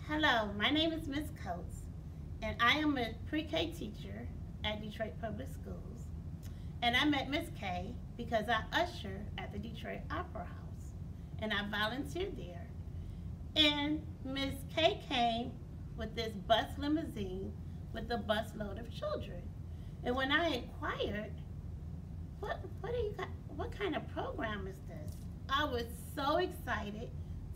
Hello, my name is Miss Coates, and I am a pre-K teacher at Detroit Public Schools. And I met Miss K because I usher at the Detroit Opera House, and I volunteered there. And Miss K came with this bus limousine with a busload of children. And when I inquired, what do you got? What kind of program is this? I was so excited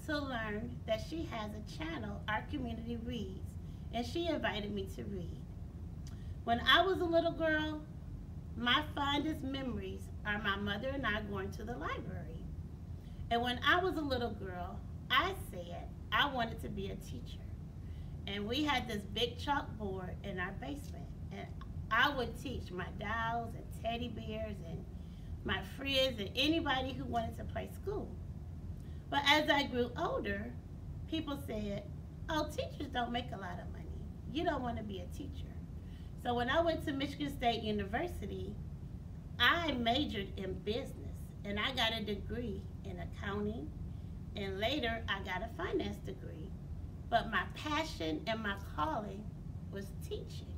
to learn that she has a channel, Our Community Reads, and she invited me to read. When I was a little girl, my fondest memories are my mother and I going to the library. And when I was a little girl, I said I wanted to be a teacher. And we had this big chalkboard in our basement, and I would teach my dolls and teddy bears and my friends and anybody who wanted to play school. But as I grew older, people said, oh, teachers don't make a lot of money. You don't want to be a teacher. So when I went to Michigan State University, I majored in business, and I got a degree in accounting, and later I got a finance degree. But my passion and my calling was teaching.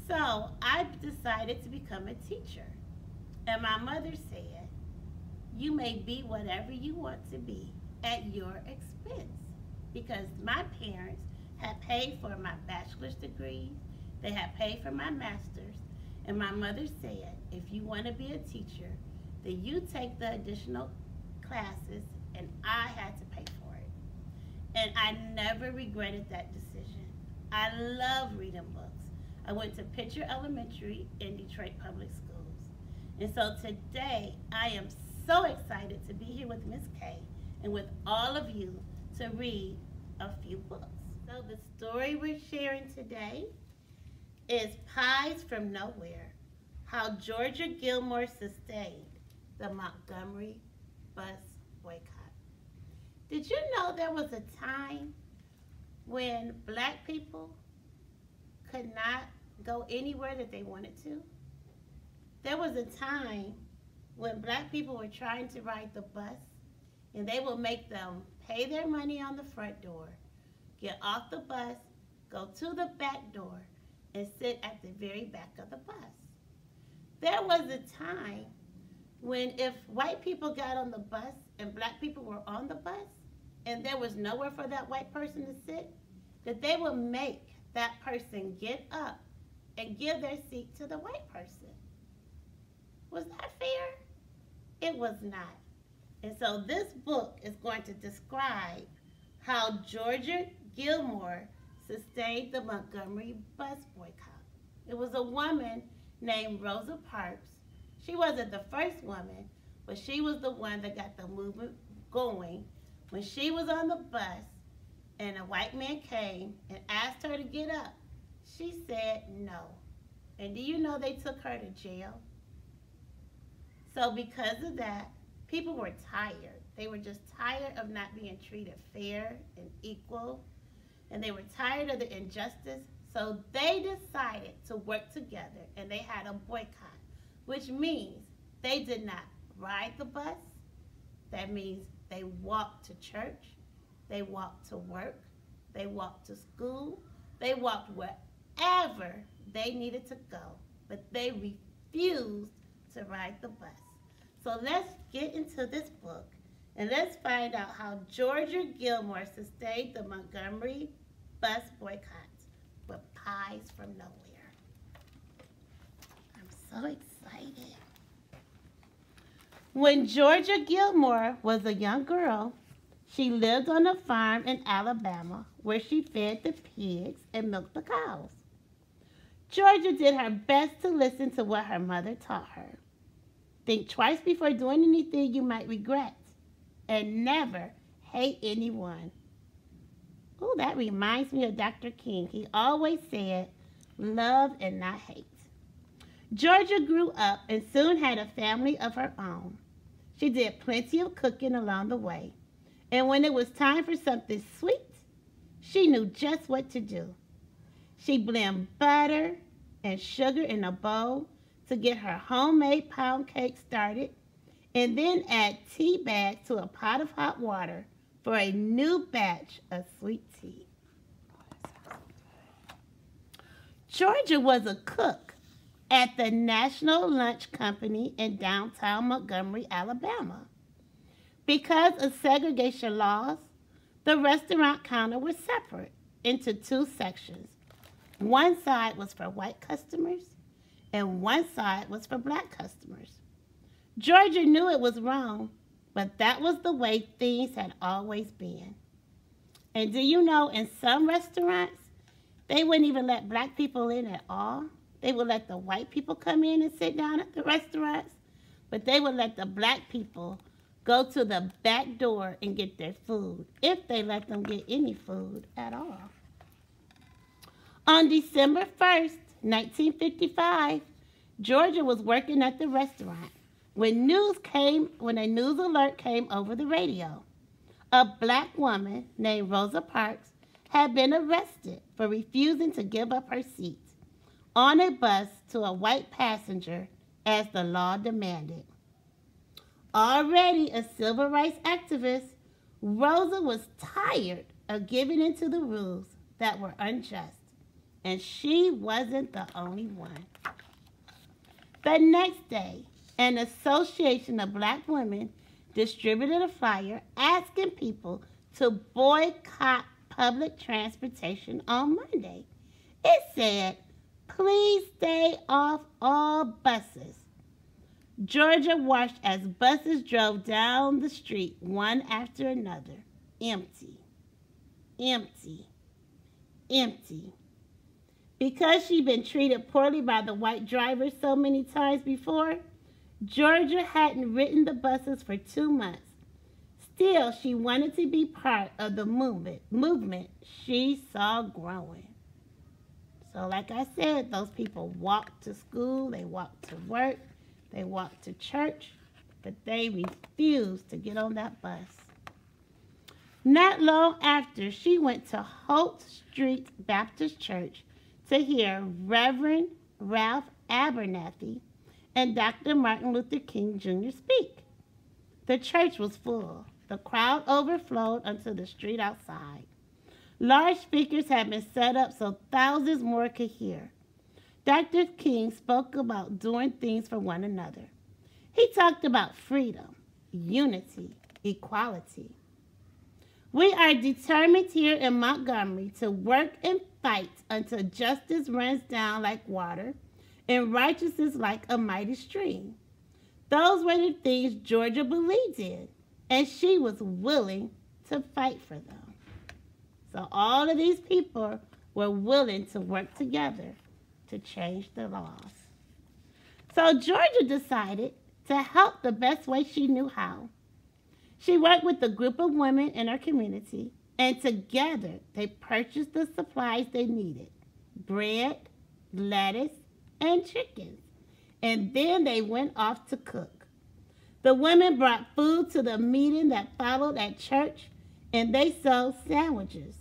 So I decided to become a teacher. And my mother said, you may be whatever you want to be at your expense. Because my parents had paid for my bachelor's degree, they had paid for my master's, and my mother said, if you want to be a teacher, then you take the additional classes, and I had to pay for it. And I never regretted that decision. I love reading books. I went to Pitcher Elementary in Detroit Public Schools. And so today, I am so excited to be here with Miss K and with all of you to read a few books. So the story we're sharing today is Pies from Nowhere, How Georgia Gilmore Sustained the Montgomery Bus Boycott. Did you know there was a time when black people could not go anywhere that they wanted to? There was a time when black people were trying to ride the bus, and they would make them pay their money on the front door, get off the bus, go to the back door, and sit at the very back of the bus. There was a time when if white people got on the bus and black people were on the bus, and there was nowhere for that white person to sit, that they would make that person get up and give their seat to the white person. Was that fair? It was not. And so this book is going to describe how Georgia Gilmore sustained the Montgomery bus boycott. It was a woman named Rosa Parks. She wasn't the first woman, but she was the one that got the movement going. When she was on the bus and a white man came and asked her to get up, she said no. And do you know they took her to jail? So because of that, people were tired. They were just tired of not being treated fair and equal. And they were tired of the injustice. So they decided to work together, and they had a boycott, which means they did not ride the bus. That means they walked to church. They walked to work. They walked to school. They walked wherever they needed to go. But they refused to ride the bus. So let's get into this book, and let's find out how Georgia Gilmore sustained the Montgomery bus boycott with Pies from Nowhere. I'm so excited. When Georgia Gilmore was a young girl, she lived on a farm in Alabama where she fed the pigs and milked the cows. Georgia did her best to listen to what her mother taught her. Think twice before doing anything you might regret, and never hate anyone. Oh, that reminds me of Dr. King. He always said, love and not hate. Georgia grew up and soon had a family of her own. She did plenty of cooking along the way, and when it was time for something sweet, she knew just what to do. She blended butter and sugar in a bowl to get her homemade pound cake started, and then add tea bags to a pot of hot water for a new batch of sweet tea. Georgia was a cook at the National Lunch Company in downtown Montgomery, Alabama. Because of segregation laws, the restaurant counter was separate into two sections. One side was for white customers, and one side was for black customers. Georgia knew it was wrong, but that was the way things had always been. And do you know, in some restaurants, they wouldn't even let black people in at all. They would let the white people come in and sit down at the restaurants, but they would let the black people go to the back door and get their food, if they let them get any food at all. On December 1st, 1955, Georgia was working at the restaurant when a news alert came over the radio. A black woman named Rosa Parks had been arrested for refusing to give up her seat on a bus to a white passenger as the law demanded. Already a civil rights activist, Rosa was tired of giving in to the rules that were unjust, and she wasn't the only one. The next day, an association of black women distributed a flyer asking people to boycott public transportation on Monday. It said, "Please stay off all buses." Georgia watched as buses drove down the street one after another, empty, empty, empty. Because she'd been treated poorly by the white drivers so many times before, Georgia hadn't ridden the buses for 2 months. Still, she wanted to be part of the movement she saw growing. So like I said, those people walked to school, they walked to work, they walked to church, but they refused to get on that bus. Not long after, she went to Holt Street Baptist Church to hear Reverend Ralph Abernathy and Dr. Martin Luther King Jr. speak. The church was full. The crowd overflowed onto the street outside. Large speakers had been set up so thousands more could hear. Dr. King spoke about doing things for one another. He talked about freedom, unity, equality. We are determined here in Montgomery to work and fight until justice runs down like water and righteousness like a mighty stream. Those were the things Georgia believed in, and she was willing to fight for them. So all of these people were willing to work together to change the laws. So Georgia decided to help the best way she knew how. She worked with a group of women in her community, and together they purchased the supplies they needed: bread, lettuce, and chickens. And then they went off to cook. The women brought food to the meeting that followed at church, and they sold sandwiches.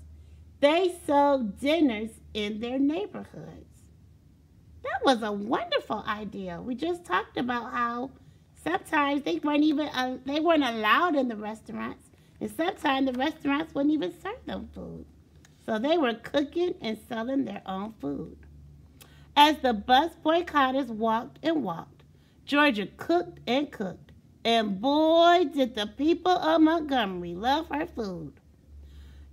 They sold dinners in their neighborhoods. That was a wonderful idea. We just talked about how sometimes they weren't allowed in the restaurants, and sometimes the restaurants wouldn't even serve them food. So they were cooking and selling their own food. As the bus boycotters walked and walked, Georgia cooked and cooked, and boy, did the people of Montgomery love her food.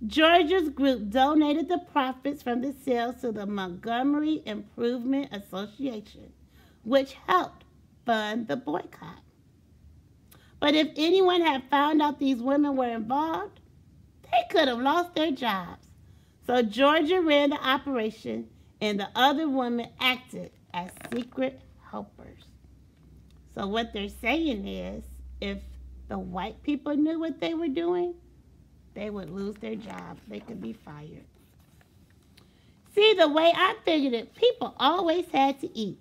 Georgia's group donated the profits from the sales to the Montgomery Improvement Association, which helped fund the boycott. But if anyone had found out these women were involved, they could have lost their jobs. So Georgia ran the operation, and the other women acted as secret helpers. So what they're saying is, if the white people knew what they were doing, they would lose their jobs. They could be fired. See, the way I figured it, people always had to eat.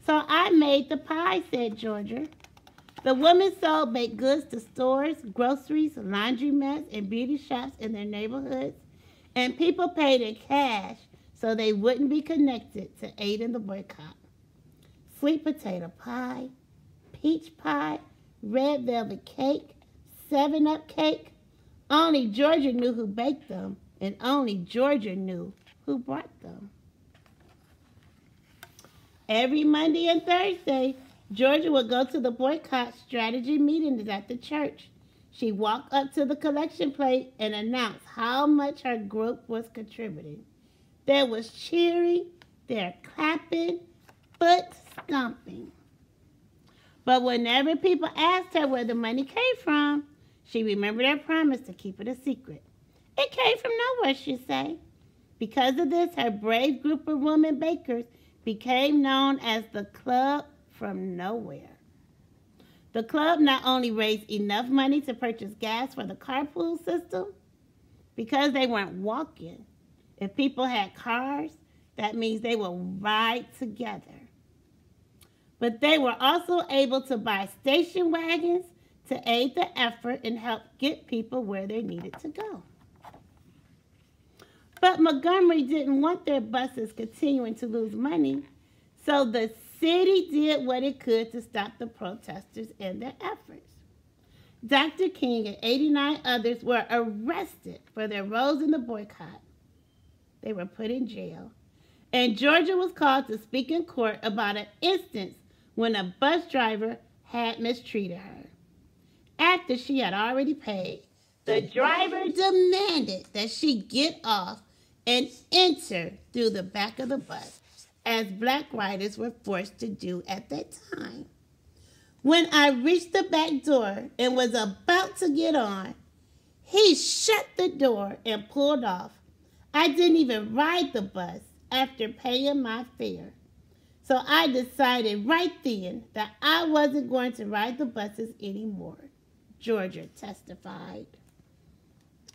So I made the pie, said Georgia. The women sold baked goods to stores, groceries, laundromats, and beauty shops in their neighborhoods, and people paid in cash so they wouldn't be connected to aiding the boycott. Sweet potato pie, peach pie, red velvet cake, 7-Up cake. Only Georgia knew who baked them, and only Georgia knew who brought them. Every Monday and Thursday, Georgia would go to the boycott strategy meetings at the church. She walked up to the collection plate and announced how much her group was contributing. There was cheering, there clapping, foot stomping. But whenever people asked her where the money came from, she remembered her promise to keep it a secret. It came from nowhere, she'd say. Because of this, her brave group of women bakers became known as the Club from Nowhere. The club not only raised enough money to purchase gas for the carpool system, because they weren't walking. If people had cars, that means they would ride together. But they were also able to buy station wagons to aid the effort and help get people where they needed to go. But Montgomery didn't want their buses continuing to lose money, so the city did what it could to stop the protesters in their efforts. Dr. King and 89 others were arrested for their roles in the boycott. They were put in jail, and Georgia was called to speak in court about an instance when a bus driver had mistreated her. After she had already paid, the driver demanded that she get off and enter through the back of the bus, as black riders were forced to do at that time. When I reached the back door and was about to get on, he shut the door and pulled off. I didn't even ride the bus after paying my fare. So I decided right then that I wasn't going to ride the buses anymore, Georgia testified.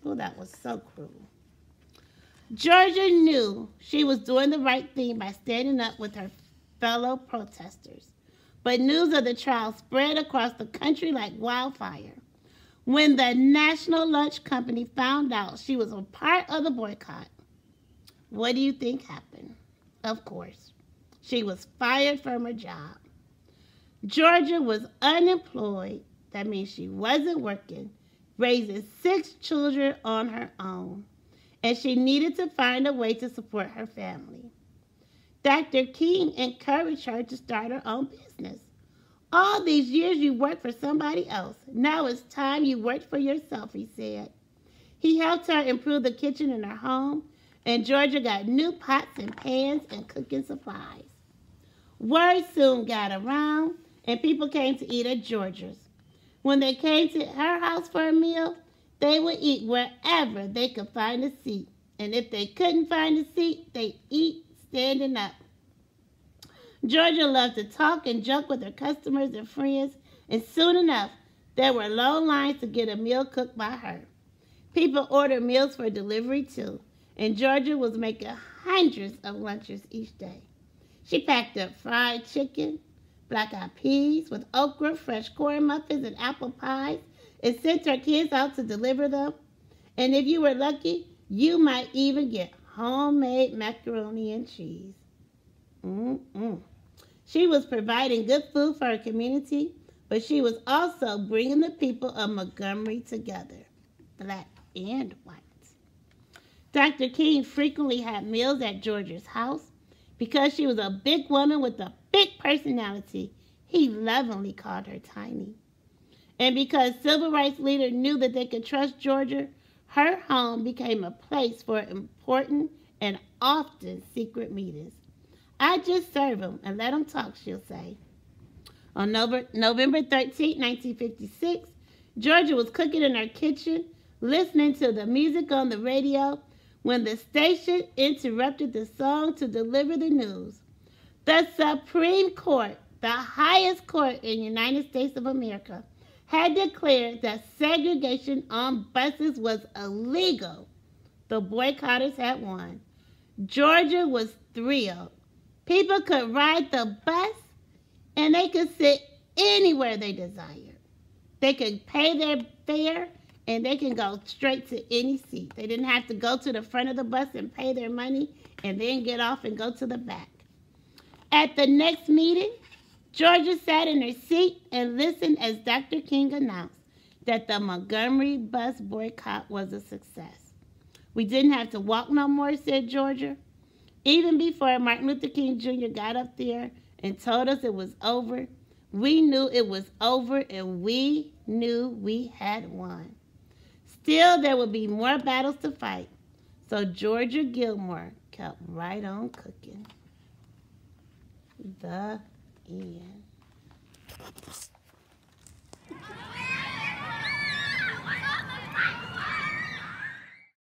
Oh, that was so cruel. Georgia knew she was doing the right thing by standing up with her fellow protesters. But news of the trial spread across the country like wildfire. When the National Lunch Company found out she was a part of the boycott, what do you think happened? Of course, she was fired from her job. Georgia was unemployed. That means she wasn't working, raising 6 children on her own, and she needed to find a way to support her family. Dr. King encouraged her to start her own business. All these years you worked for somebody else. Now it's time you worked for yourself, he said. He helped her improve the kitchen in her home, and Georgia got new pots and pans and cooking supplies. Word soon got around, and people came to eat at Georgia's. When they came to her house for a meal, they would eat wherever they could find a seat. And if they couldn't find a seat, they'd eat standing up. Georgia loved to talk and joke with her customers and friends, and soon enough, there were long lines to get a meal cooked by her. People ordered meals for delivery too, and Georgia was making hundreds of lunches each day. She packed up fried chicken, black-eyed peas with okra, fresh corn muffins, and apple pies, and sent her kids out to deliver them. And if you were lucky, you might even get homemade macaroni and cheese. She was providing good food for her community, but she was also bringing the people of Montgomery together, black and white. Dr. King frequently had meals at Georgia's house. Because she was a big woman with a big personality, he lovingly called her Tiny. And because civil rights leaders knew that they could trust Georgia, her home became a place for important and often secret meetings. I just serve them and let them talk, she'll say. On November 13, 1956, Georgia was cooking in her kitchen, listening to the music on the radio, when the station interrupted the song to deliver the news. The Supreme Court, the highest court in the United States of America, had declared that segregation on buses was illegal. The boycotters had won. Georgia was thrilled. People could ride the bus, and they could sit anywhere they desired. They could pay their fare, and they can go straight to any seat. They didn't have to go to the front of the bus and pay their money and then get off and go to the back. At the next meeting, Georgia sat in her seat and listened as Dr. King announced that the Montgomery bus boycott was a success. We didn't have to walk no more, said Georgia. Even before Martin Luther King Jr. got up there and told us it was over, we knew it was over and we knew we had won. Still, there would be more battles to fight, so Georgia Gilmore kept right on cooking. The end.